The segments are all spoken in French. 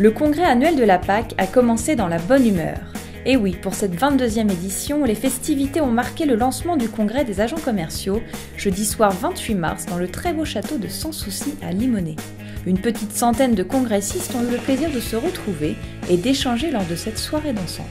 Le congrès annuel de la PAC a commencé dans la bonne humeur. Et oui, pour cette 22e édition, les festivités ont marqué le lancement du congrès des agents commerciaux, jeudi soir 28 mars, dans le très beau château de Sans Souci à Limonest. Une petite centaine de congressistes ont eu le plaisir de se retrouver et d'échanger lors de cette soirée dansante.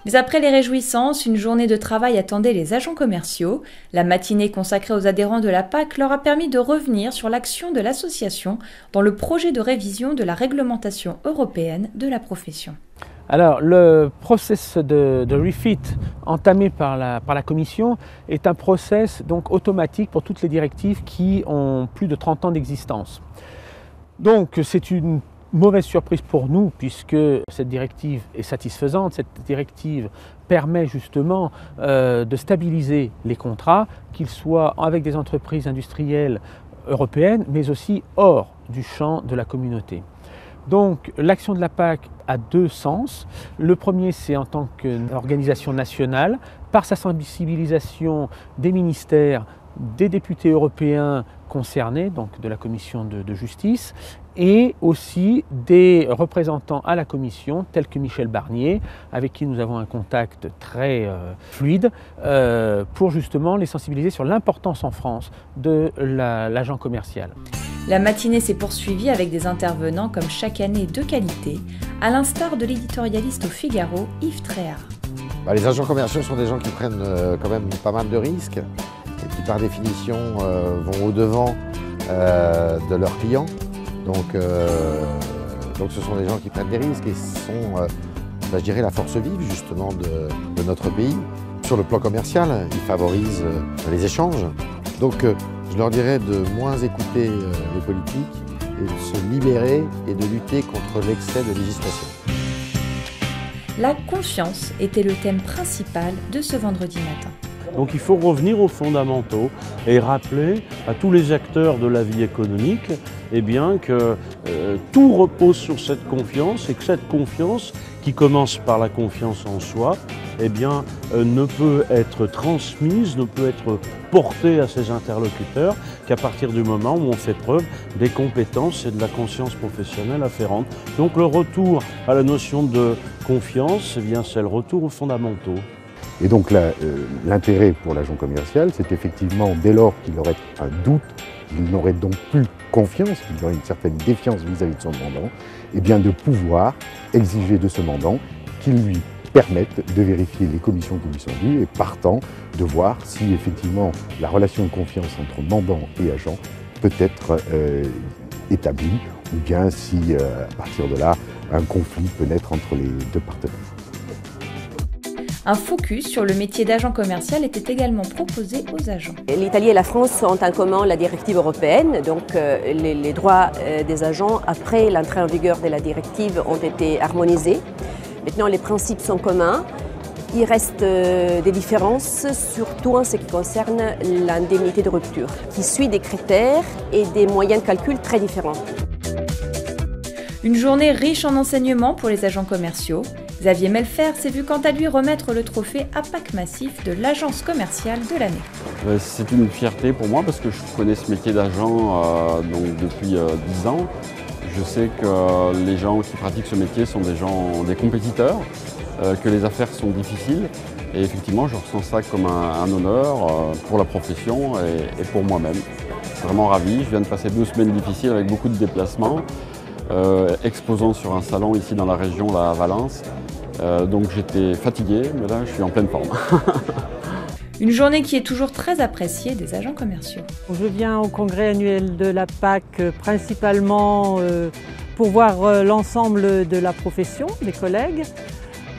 Mais après les réjouissances, une journée de travail attendait les agents commerciaux. La matinée consacrée aux adhérents de la PAC leur a permis de revenir sur l'action de l'association dans le projet de révision de la réglementation européenne de la profession. Alors, le process de refit entamé par la Commission est un process donc automatique pour toutes les directives qui ont plus de 30 ans d'existence. Donc, c'est une mauvaise surprise pour nous puisque cette directive est satisfaisante. Cette directive permet justement de stabiliser les contrats, qu'ils soient avec des entreprises industrielles européennes, mais aussi hors du champ de la communauté. Donc l'action de la PAC a deux sens. Le premier, c'est en tant qu'organisation nationale, par sa sensibilisation des ministères, des députés européens concernés, donc de la Commission de justice, et aussi des représentants à la Commission, tels que Michel Barnier, avec qui nous avons un contact très fluide, pour justement les sensibiliser sur l'importance en France de l'agent commercial. La matinée s'est poursuivie avec des intervenants comme chaque année de qualité, à l'instar de l'éditorialiste au Figaro, Yves Tréhard. Les agents commerciaux sont des gens qui prennent quand même pas mal de risques et qui par définition vont au-devant de leurs clients. Donc ce sont des gens qui prennent des risques et sont, je dirais, la force vive justement de notre pays. Sur le plan commercial, ils favorisent les échanges. Donc je leur dirais de moins écouter les politiques et de se libérer et de lutter contre l'excès de législation. La confiance était le thème principal de ce vendredi matin. Donc il faut revenir aux fondamentaux et rappeler à tous les acteurs de la vie économique que tout repose sur cette confiance et que cette confiance, qui commence par la confiance en soi, ne peut être transmise, ne peut être portée à ses interlocuteurs qu'à partir du moment où on fait preuve des compétences et de la conscience professionnelle afférente. Donc le retour à la notion de confiance, c'est le retour aux fondamentaux. Et donc l'intérêt pour l'agent commercial, c'est effectivement, dès lors qu'il aurait un doute, il n'aurait donc plus confiance, il aurait une certaine défiance vis-à-vis de son mandant, de pouvoir exiger de ce mandant qu'il lui permette de vérifier les commissions qui lui sont dues et partant de voir si effectivement la relation de confiance entre mandant et agent peut être établie ou bien si à partir de là un conflit peut naître entre les deux partenaires. Un focus sur le métier d'agent commercial était également proposé aux agents. L'Italie et la France ont en commun la directive européenne, donc les droits des agents après l'entrée en vigueur de la directive ont été harmonisés. Maintenant les principes sont communs, il reste des différences, surtout en ce qui concerne l'indemnité de rupture, qui suit des critères et des moyens de calcul très différents. Une journée riche en enseignements pour les agents commerciaux. Xavier Melfer s'est vu quant à lui remettre le trophée APAC Massif de l'agence commerciale de l'année. C'est une fierté pour moi parce que je connais ce métier d'agent depuis 10 ans. Je sais que les gens qui pratiquent ce métier sont des compétiteurs, que les affaires sont difficiles. Et effectivement, je ressens ça comme un honneur pour la profession et pour moi-même. Vraiment ravi. Je viens de passer 2 semaines difficiles avec beaucoup de déplacements, exposant sur un salon ici dans la région, là, à Valence. Donc j'étais fatigué, mais là je suis en pleine forme. Une journée qui est toujours très appréciée des agents commerciaux. Je viens au congrès annuel de la PAC principalement pour voir l'ensemble de la profession, des collègues.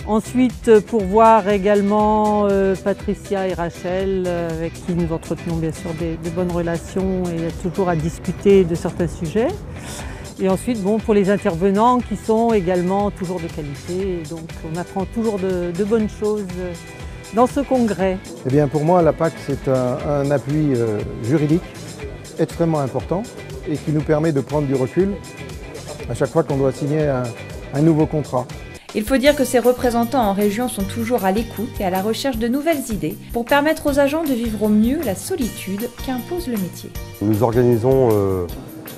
Ensuite pour voir également Patricia et Rachel, avec qui nous entretenons bien sûr de bonnes relations et toujours à discuter de certains sujets. Et ensuite, pour les intervenants qui sont également toujours de qualité. Et donc, on apprend toujours de bonnes choses dans ce congrès. Pour moi, la PAC, c'est un appui juridique extrêmement important et qui nous permet de prendre du recul à chaque fois qu'on doit signer un nouveau contrat. Il faut dire que ces représentants en région sont toujours à l'écoute et à la recherche de nouvelles idées pour permettre aux agents de vivre au mieux la solitude qu'impose le métier. Nous organisons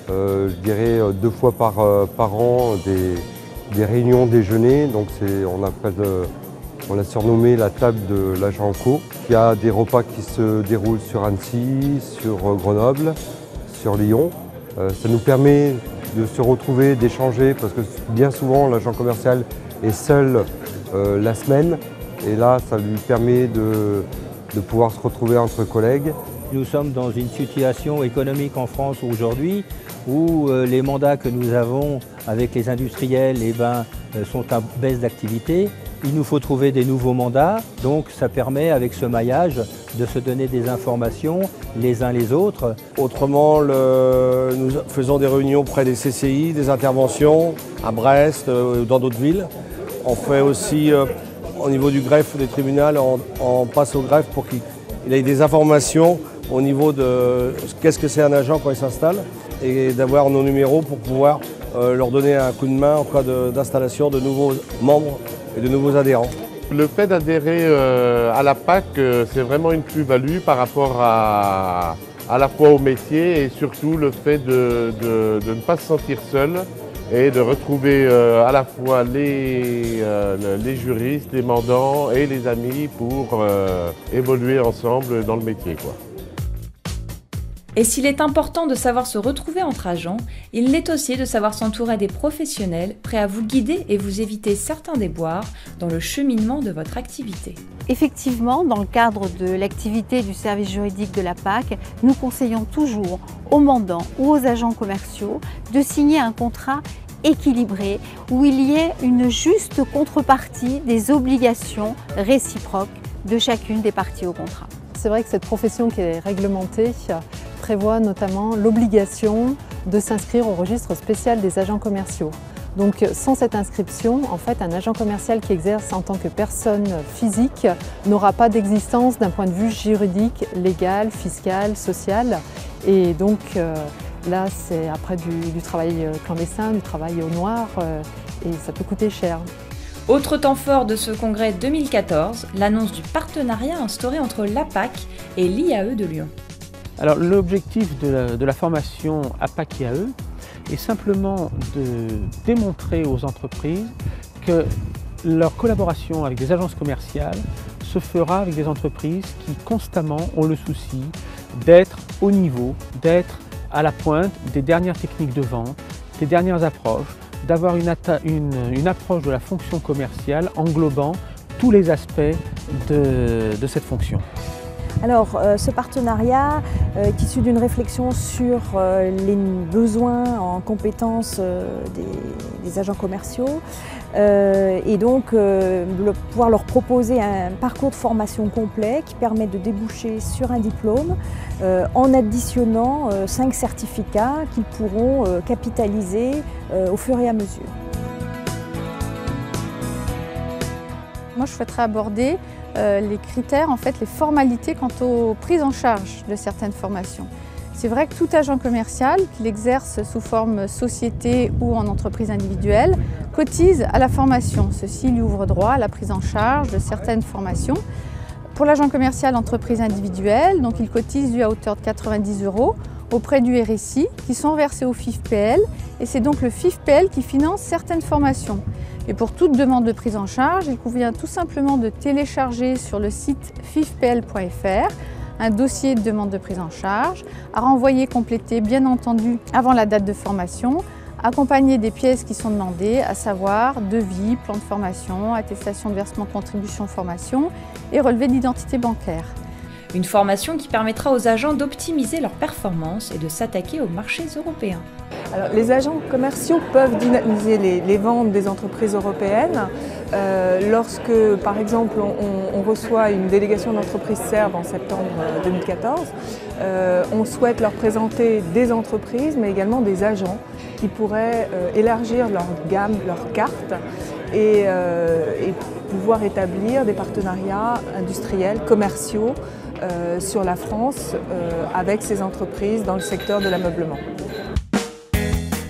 je dirais 2 fois par an, des réunions déjeuner. Donc on l'a surnommé la table de l'agent co. Il y a des repas qui se déroulent sur Annecy, sur Grenoble, sur Lyon. Ça nous permet de se retrouver, d'échanger, parce que bien souvent l'agent commercial est seul la semaine. Et là, ça lui permet de pouvoir se retrouver entre collègues. Nous sommes dans une situation économique en France aujourd'hui où les mandats que nous avons avec les industriels sont en baisse d'activité. Il nous faut trouver des nouveaux mandats, donc ça permet avec ce maillage de se donner des informations les uns les autres. Autrement, nous faisons des réunions près des CCI, des interventions à Brest ou dans d'autres villes. On fait aussi au niveau du greffe ou des tribunaux, on passe au greffe pour qu'il ait des informations au niveau de qu'est-ce que c'est un agent quand il s'installe et d'avoir nos numéros pour pouvoir leur donner un coup de main en cas d'installation de nouveaux membres et de nouveaux adhérents. Le fait d'adhérer à la PAC, c'est vraiment une plus-value par rapport à la fois au métier et surtout le fait de ne pas se sentir seul et de retrouver à la fois les juristes, les mandants et les amis pour évoluer ensemble dans le métier, quoi. Et s'il est important de savoir se retrouver entre agents, il l'est aussi de savoir s'entourer des professionnels prêts à vous guider et vous éviter certains déboires dans le cheminement de votre activité. Effectivement, dans le cadre de l'activité du service juridique de la PAC, nous conseillons toujours aux mandants ou aux agents commerciaux de signer un contrat équilibré où il y ait une juste contrepartie des obligations réciproques de chacune des parties au contrat. C'est vrai que cette profession qui est réglementée prévoit notamment l'obligation de s'inscrire au registre spécial des agents commerciaux. Donc sans cette inscription, en fait, un agent commercial qui exerce en tant que personne physique n'aura pas d'existence d'un point de vue juridique, légal, fiscal, social. Et donc là, c'est après du travail clandestin, du travail au noir, et ça peut coûter cher. Autre temps fort de ce congrès 2014, l'annonce du partenariat instauré entre l'APAC et l'IAE de Lyon. Alors l'objectif de la formation APAC-IAE est simplement de démontrer aux entreprises que leur collaboration avec des agences commerciales se fera avec des entreprises qui constamment ont le souci d'être au niveau, d'être à la pointe des dernières techniques de vente, des dernières approches, d'avoir une approche de la fonction commerciale englobant tous les aspects de cette fonction. Alors, ce partenariat est issu d'une réflexion sur les besoins en compétences des agents commerciaux et donc pouvoir leur proposer un parcours de formation complet qui permet de déboucher sur un diplôme en additionnant 5 certificats qu'ils pourront capitaliser au fur et à mesure. Moi, je souhaiterais aborder les critères, en fait, les formalités quant aux prises en charge de certaines formations. C'est vrai que tout agent commercial, qu'il exerce sous forme société ou en entreprise individuelle, cotise à la formation. Ceci lui ouvre droit à la prise en charge de certaines formations. Pour l'agent commercial entreprise individuelle, donc il cotise lui à hauteur de 90 € auprès du RSI qui sont versés au FIFPL et c'est donc le FIFPL qui finance certaines formations. Et pour toute demande de prise en charge, il convient tout simplement de télécharger sur le site fifpl.fr un dossier de demande de prise en charge, à renvoyer complété bien entendu avant la date de formation, accompagné des pièces qui sont demandées, à savoir devis, plan de formation, attestation de versement contribution formation et relevé d'identité bancaire. Une formation qui permettra aux agents d'optimiser leurs performances et de s'attaquer aux marchés européens. Alors, les agents commerciaux peuvent dynamiser les ventes des entreprises européennes. Lorsque, par exemple, on reçoit une délégation d'entreprises serbes en septembre 2014, on souhaite leur présenter des entreprises, mais également des agents qui pourraient élargir leur gamme, leur carte et pouvoir établir des partenariats industriels, commerciaux sur la France avec ces entreprises dans le secteur de l'ameublement.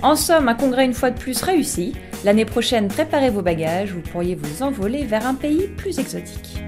En somme, un congrès une fois de plus réussi. L'année prochaine, préparez vos bagages, vous pourriez vous envoler vers un pays plus exotique.